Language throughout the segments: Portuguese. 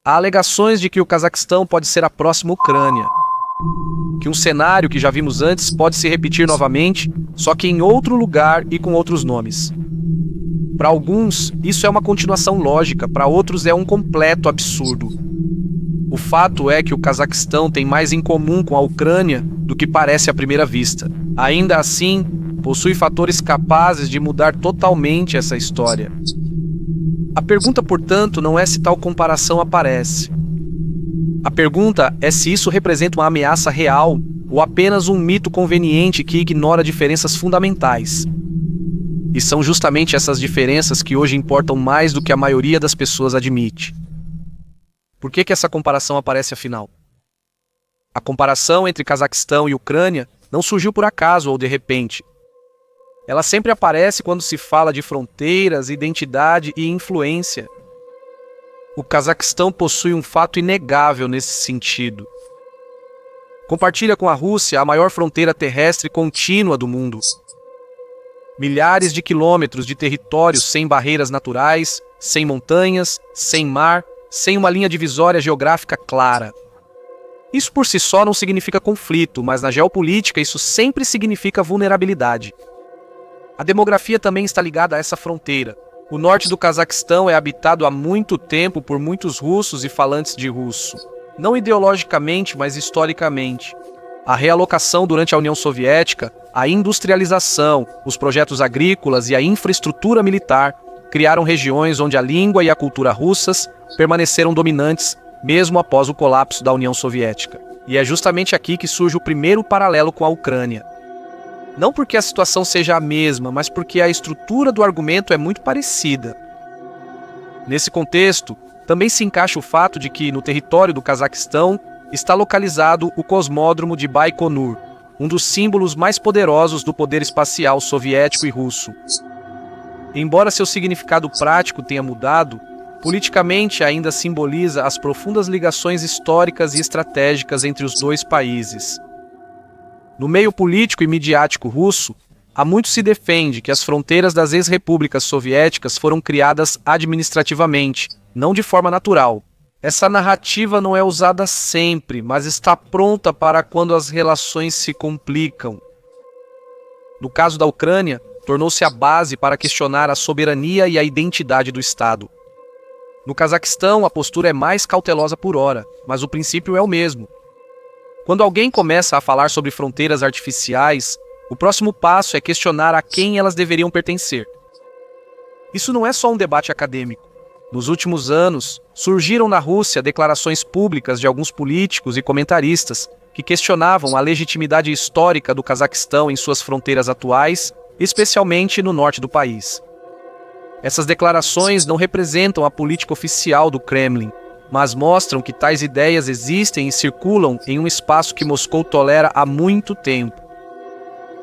Há alegações de que o Cazaquistão pode ser a próxima Ucrânia, que um cenário que já vimos antes pode se repetir novamente, só que em outro lugar e com outros nomes. Para alguns, isso é uma continuação lógica, para outros é um completo absurdo. O fato é que o Cazaquistão tem mais em comum com a Ucrânia do que parece à primeira vista. Ainda assim, possui fatores capazes de mudar totalmente essa história. A pergunta, portanto, não é se tal comparação aparece. A pergunta é se isso representa uma ameaça real ou apenas um mito conveniente que ignora diferenças fundamentais. E são justamente essas diferenças que hoje importam mais do que a maioria das pessoas admite. Por que essa comparação aparece afinal? A comparação entre Cazaquistão e Ucrânia não surgiu por acaso ou de repente. Ela sempre aparece quando se fala de fronteiras, identidade e influência. O Cazaquistão possui um fato inegável nesse sentido. Compartilha com a Rússia a maior fronteira terrestre contínua do mundo. Milhares de quilômetros de território sem barreiras naturais, sem montanhas, sem mar, sem uma linha divisória geográfica clara. Isso por si só não significa conflito, mas na geopolítica isso sempre significa vulnerabilidade. A demografia também está ligada a essa fronteira. O norte do Cazaquistão é habitado há muito tempo por muitos russos e falantes de russo. Não ideologicamente, mas historicamente. A realocação durante a União Soviética, a industrialização, os projetos agrícolas e a infraestrutura militar criaram regiões onde a língua e a cultura russas permaneceram dominantes, mesmo após o colapso da União Soviética. E é justamente aqui que surge o primeiro paralelo com a Ucrânia. Não porque a situação seja a mesma, mas porque a estrutura do argumento é muito parecida. Nesse contexto, também se encaixa o fato de que, no território do Cazaquistão, está localizado o cosmódromo de Baikonur, um dos símbolos mais poderosos do poder espacial soviético e russo. Embora seu significado prático tenha mudado, politicamente ainda simboliza as profundas ligações históricas e estratégicas entre os dois países. No meio político e midiático russo, há muito se defende que as fronteiras das ex-repúblicas soviéticas foram criadas administrativamente, não de forma natural. Essa narrativa não é usada sempre, mas está pronta para quando as relações se complicam. No caso da Ucrânia, tornou-se a base para questionar a soberania e a identidade do Estado. No Cazaquistão, a postura é mais cautelosa por hora, mas o princípio é o mesmo. Quando alguém começa a falar sobre fronteiras artificiais, o próximo passo é questionar a quem elas deveriam pertencer. Isso não é só um debate acadêmico. Nos últimos anos, surgiram na Rússia declarações públicas de alguns políticos e comentaristas que questionavam a legitimidade histórica do Cazaquistão em suas fronteiras atuais, especialmente no norte do país. Essas declarações não representam a política oficial do Kremlin, mas mostram que tais ideias existem e circulam em um espaço que Moscou tolera há muito tempo.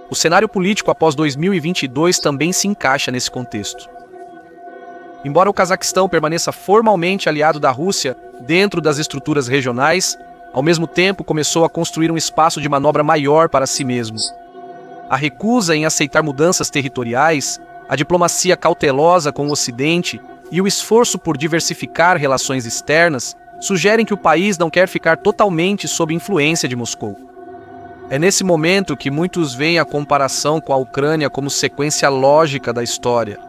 O cenário político após 2022 também se encaixa nesse contexto. Embora o Cazaquistão permaneça formalmente aliado da Rússia dentro das estruturas regionais, ao mesmo tempo começou a construir um espaço de manobra maior para si mesmo. A recusa em aceitar mudanças territoriais, a diplomacia cautelosa com o Ocidente e o esforço por diversificar relações externas sugerem que o país não quer ficar totalmente sob influência de Moscou. É nesse momento que muitos veem a comparação com a Ucrânia como sequência lógica da história.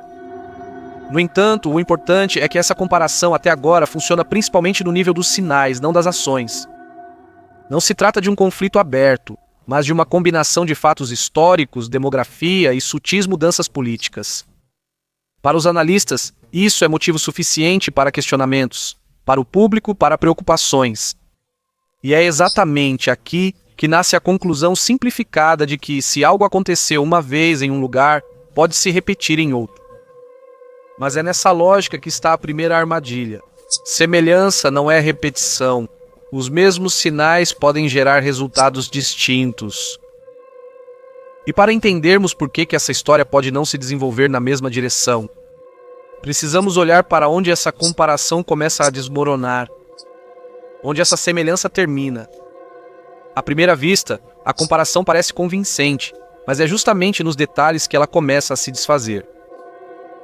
No entanto, o importante é que essa comparação até agora funciona principalmente no nível dos sinais, não das ações. Não se trata de um conflito aberto, mas de uma combinação de fatos históricos, demografia e sutis mudanças políticas. Para os analistas, isso é motivo suficiente para questionamentos, para o público, para preocupações. E é exatamente aqui que nasce a conclusão simplificada de que, se algo aconteceu uma vez em um lugar, pode se repetir em outro. Mas é nessa lógica que está a primeira armadilha. Semelhança não é repetição. Os mesmos sinais podem gerar resultados distintos. E para entendermos por que essa história pode não se desenvolver na mesma direção, precisamos olhar para onde essa comparação começa a desmoronar, onde essa semelhança termina. À primeira vista, a comparação parece convincente, mas é justamente nos detalhes que ela começa a se desfazer.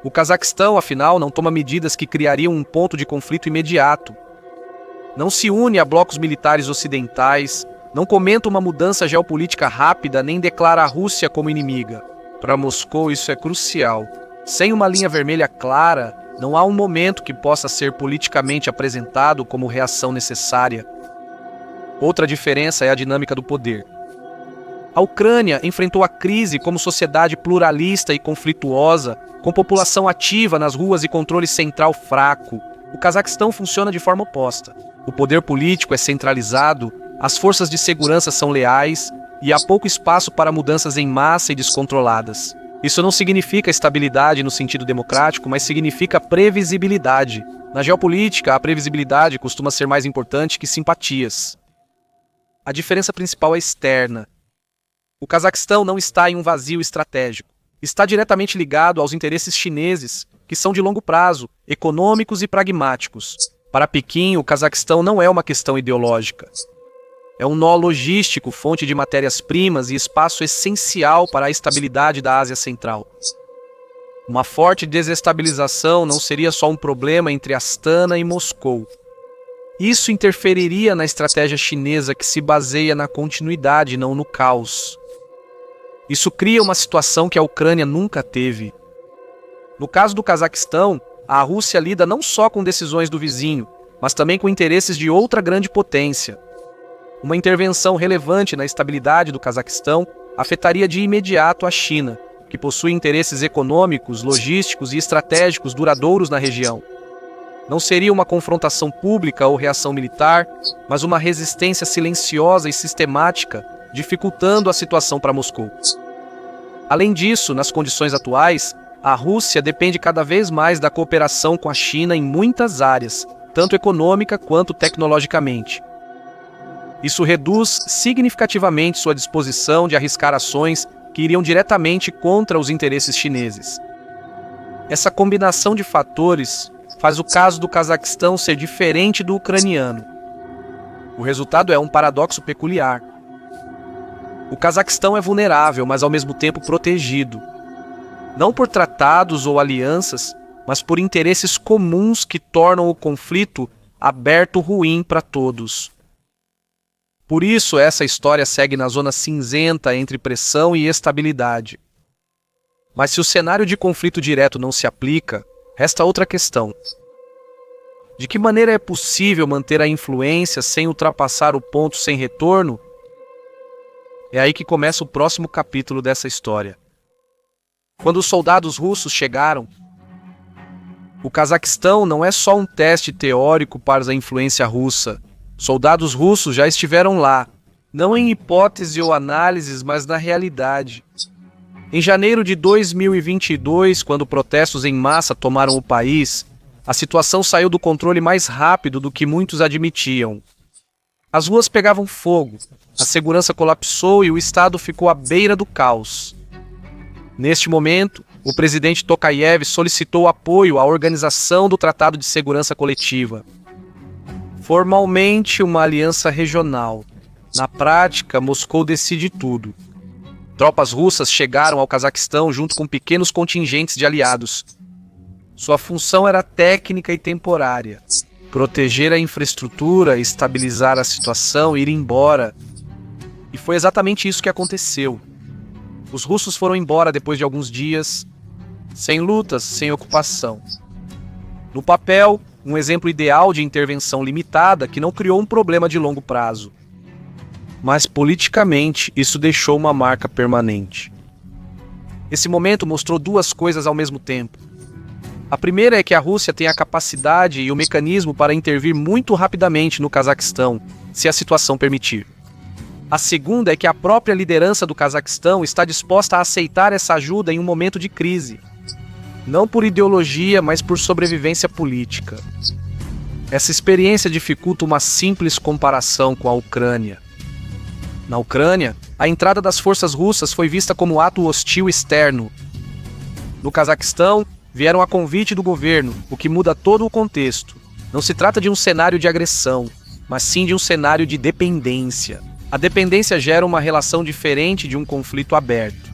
O Cazaquistão, afinal, não toma medidas que criariam um ponto de conflito imediato. Não se une a blocos militares ocidentais, não comenta uma mudança geopolítica rápida, nem declara a Rússia como inimiga. Para Moscou, isso é crucial. Sem uma linha vermelha clara, não há um momento que possa ser politicamente apresentado como reação necessária. Outra diferença é a dinâmica do poder. A Ucrânia enfrentou a crise como sociedade pluralista e conflituosa, com população ativa nas ruas e controle central fraco. O Cazaquistão funciona de forma oposta. O poder político é centralizado, as forças de segurança são leais e há pouco espaço para mudanças em massa e descontroladas. Isso não significa estabilidade no sentido democrático, mas significa previsibilidade. Na geopolítica, a previsibilidade costuma ser mais importante que simpatias. A diferença principal é externa. O Cazaquistão não está em um vazio estratégico. Está diretamente ligado aos interesses chineses, que são de longo prazo, econômicos e pragmáticos. Para Pequim, o Cazaquistão não é uma questão ideológica. É um nó logístico, fonte de matérias-primas e espaço essencial para a estabilidade da Ásia Central. Uma forte desestabilização não seria só um problema entre Astana e Moscou. Isso interferiria na estratégia chinesa que se baseia na continuidade, não no caos. Isso cria uma situação que a Ucrânia nunca teve. No caso do Cazaquistão, a Rússia lida não só com decisões do vizinho, mas também com interesses de outra grande potência. Uma intervenção relevante na estabilidade do Cazaquistão afetaria de imediato a China, que possui interesses econômicos, logísticos e estratégicos duradouros na região. Não seria uma confrontação pública ou reação militar, mas uma resistência silenciosa e sistemática, dificultando a situação para Moscou. Além disso, nas condições atuais, a Rússia depende cada vez mais da cooperação com a China em muitas áreas, tanto econômica quanto tecnologicamente. Isso reduz significativamente sua disposição de arriscar ações que iriam diretamente contra os interesses chineses. Essa combinação de fatores faz o caso do Cazaquistão ser diferente do ucraniano. O resultado é um paradoxo peculiar. O Cazaquistão é vulnerável, mas ao mesmo tempo protegido. Não por tratados ou alianças, mas por interesses comuns que tornam o conflito aberto ruim para todos. Por isso, essa história segue na zona cinzenta entre pressão e estabilidade. Mas se o cenário de conflito direto não se aplica, resta outra questão. De que maneira é possível manter a influência sem ultrapassar o ponto sem retorno? É aí que começa o próximo capítulo dessa história. Quando os soldados russos chegaram, o Cazaquistão não é só um teste teórico para a influência russa. Soldados russos já estiveram lá, não em hipótese ou análises, mas na realidade. Em janeiro de 2022, quando protestos em massa tomaram o país, a situação saiu do controle mais rápido do que muitos admitiam. As ruas pegavam fogo, a segurança colapsou e o Estado ficou à beira do caos. Neste momento, o presidente Tokayev solicitou apoio à Organização do Tratado de Segurança Coletiva. Formalmente, uma aliança regional. Na prática, Moscou decide tudo. Tropas russas chegaram ao Cazaquistão junto com pequenos contingentes de aliados. Sua função era técnica e temporária. Proteger a infraestrutura, estabilizar a situação e ir embora. E foi exatamente isso que aconteceu. Os russos foram embora depois de alguns dias, sem lutas, sem ocupação. No papel, um exemplo ideal de intervenção limitada que não criou um problema de longo prazo. Mas politicamente, isso deixou uma marca permanente. Esse momento mostrou duas coisas ao mesmo tempo. A primeira é que a Rússia tem a capacidade e o mecanismo para intervir muito rapidamente no Cazaquistão, se a situação permitir. A segunda é que a própria liderança do Cazaquistão está disposta a aceitar essa ajuda em um momento de crise. Não por ideologia, mas por sobrevivência política. Essa experiência dificulta uma simples comparação com a Ucrânia. Na Ucrânia, a entrada das forças russas foi vista como ato hostil externo. No Cazaquistão, vieram a convite do governo, o que muda todo o contexto. Não se trata de um cenário de agressão, mas sim de um cenário de dependência. A dependência gera uma relação diferente de um conflito aberto.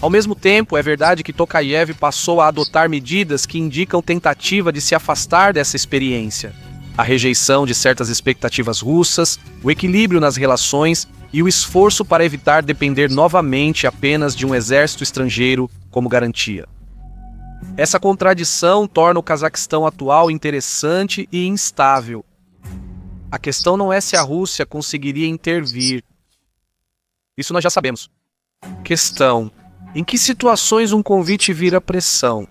Ao mesmo tempo, é verdade que Tokayev passou a adotar medidas que indicam tentativa de se afastar dessa experiência. a rejeição de certas expectativas russas, o equilíbrio nas relações e o esforço para evitar depender novamente apenas de um exército estrangeiro como garantia. Essa contradição torna o Cazaquistão atual interessante e instável. A questão não é se a Rússia conseguiria intervir. Isso nós já sabemos. Questão: em que situações um convite vira pressão?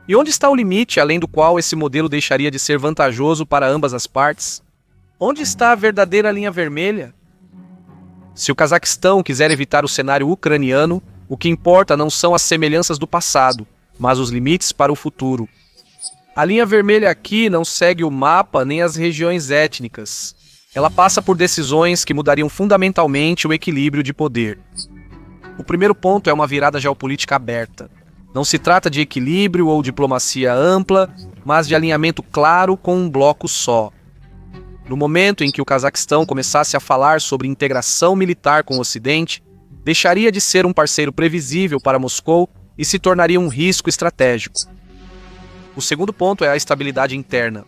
E onde está o limite além do qual esse modelo deixaria de ser vantajoso para ambas as partes? Onde está a verdadeira linha vermelha? Se o Cazaquistão quiser evitar o cenário ucraniano, o que importa não são as semelhanças do passado, mas os limites para o futuro. A linha vermelha aqui não segue o mapa nem as regiões étnicas. Ela passa por decisões que mudariam fundamentalmente o equilíbrio de poder. O primeiro ponto é uma virada geopolítica aberta. Não se trata de equilíbrio ou diplomacia ampla, mas de alinhamento claro com um bloco só. No momento em que o Cazaquistão começasse a falar sobre integração militar com o Ocidente, deixaria de ser um parceiro previsível para Moscou e se tornaria um risco estratégico. O segundo ponto é a estabilidade interna.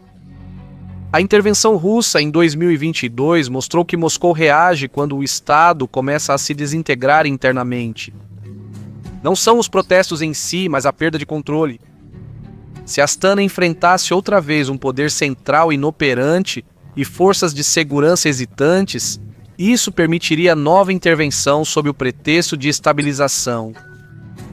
A intervenção russa em 2022 mostrou que Moscou reage quando o Estado começa a se desintegrar internamente. Não são os protestos em si, mas a perda de controle. Se Astana enfrentasse outra vez um poder central inoperante e forças de segurança hesitantes, isso permitiria nova intervenção sob o pretexto de estabilização.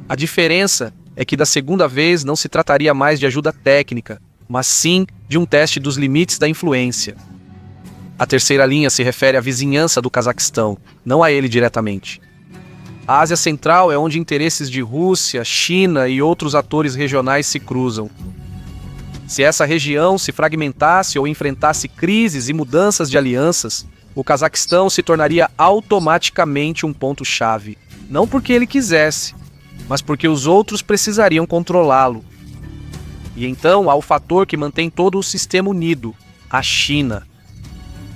A diferença é que da segunda vez não se trataria mais de ajuda técnica, mas sim de um teste dos limites da influência. A terceira linha se refere à vizinhança do Cazaquistão, não a ele diretamente. A Ásia Central é onde interesses de Rússia, China e outros atores regionais se cruzam. Se essa região se fragmentasse ou enfrentasse crises e mudanças de alianças, o Cazaquistão se tornaria automaticamente um ponto-chave. Não porque ele quisesse, mas porque os outros precisariam controlá-lo. E então há o fator que mantém todo o sistema unido, a China.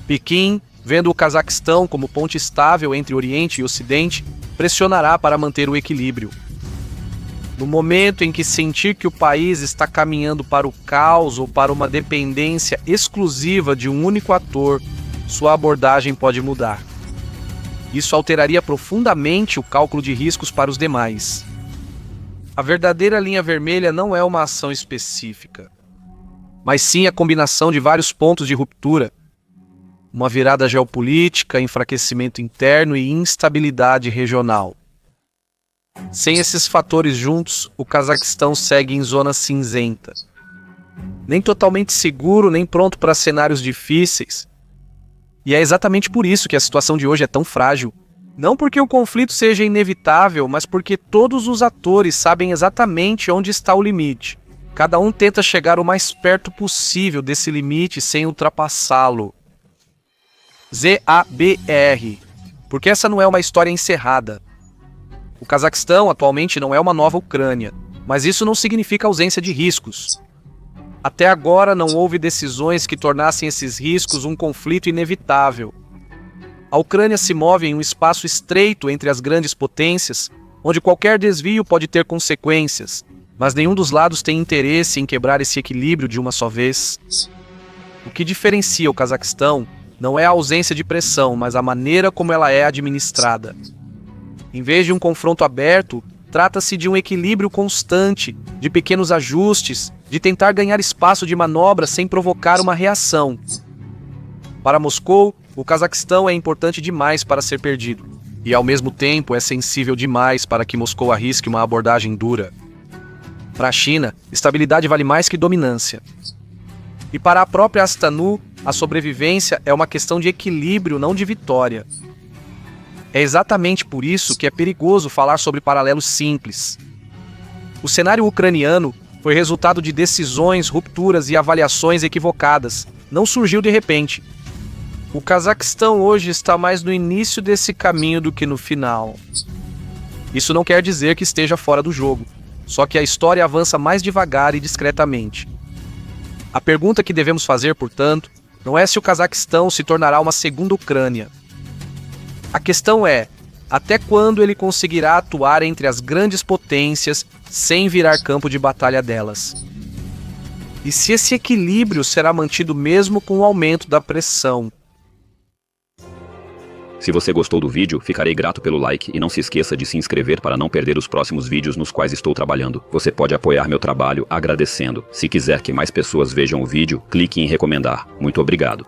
Pequim, vendo o Cazaquistão como ponte estável entre Oriente e Ocidente, pressionará para manter o equilíbrio. No momento em que sentir que o país está caminhando para o caos ou para uma dependência exclusiva de um único ator, sua abordagem pode mudar. Isso alteraria profundamente o cálculo de riscos para os demais. A verdadeira linha vermelha não é uma ação específica, mas sim a combinação de vários pontos de ruptura. Uma virada geopolítica, enfraquecimento interno e instabilidade regional. Sem esses fatores juntos, o Cazaquistão segue em zona cinzenta. Nem totalmente seguro, nem pronto para cenários difíceis. E é exatamente por isso que a situação de hoje é tão frágil. Não porque o conflito seja inevitável, mas porque todos os atores sabem exatamente onde está o limite. Cada um tenta chegar o mais perto possível desse limite sem ultrapassá-lo. ZABR, porque essa não é uma história encerrada. O Cazaquistão atualmente não é uma nova Ucrânia, mas isso não significa ausência de riscos. Até agora não houve decisões que tornassem esses riscos um conflito inevitável. A Ucrânia se move em um espaço estreito entre as grandes potências, onde qualquer desvio pode ter consequências, mas nenhum dos lados tem interesse em quebrar esse equilíbrio de uma só vez. O que diferencia o Cazaquistão não é a ausência de pressão, mas a maneira como ela é administrada. Em vez de um confronto aberto, trata-se de um equilíbrio constante, de pequenos ajustes, de tentar ganhar espaço de manobra sem provocar uma reação. Para Moscou, o Cazaquistão é importante demais para ser perdido, e ao mesmo tempo é sensível demais para que Moscou arrisque uma abordagem dura. Para a China, estabilidade vale mais que dominância. E para a própria Astana, a sobrevivência é uma questão de equilíbrio, não de vitória. É exatamente por isso que é perigoso falar sobre paralelos simples. O cenário ucraniano foi resultado de decisões, rupturas e avaliações equivocadas. Não surgiu de repente. O Cazaquistão hoje está mais no início desse caminho do que no final. Isso não quer dizer que esteja fora do jogo, só que a história avança mais devagar e discretamente. A pergunta que devemos fazer, portanto, não é se o Cazaquistão se tornará uma segunda Ucrânia. A questão é, até quando ele conseguirá atuar entre as grandes potências sem virar campo de batalha delas? E se esse equilíbrio será mantido mesmo com o aumento da pressão. Se você gostou do vídeo, ficarei grato pelo like e não se esqueça de se inscrever para não perder os próximos vídeos nos quais estou trabalhando. Você pode apoiar meu trabalho agradecendo. Se quiser que mais pessoas vejam o vídeo, clique em recomendar. Muito obrigado.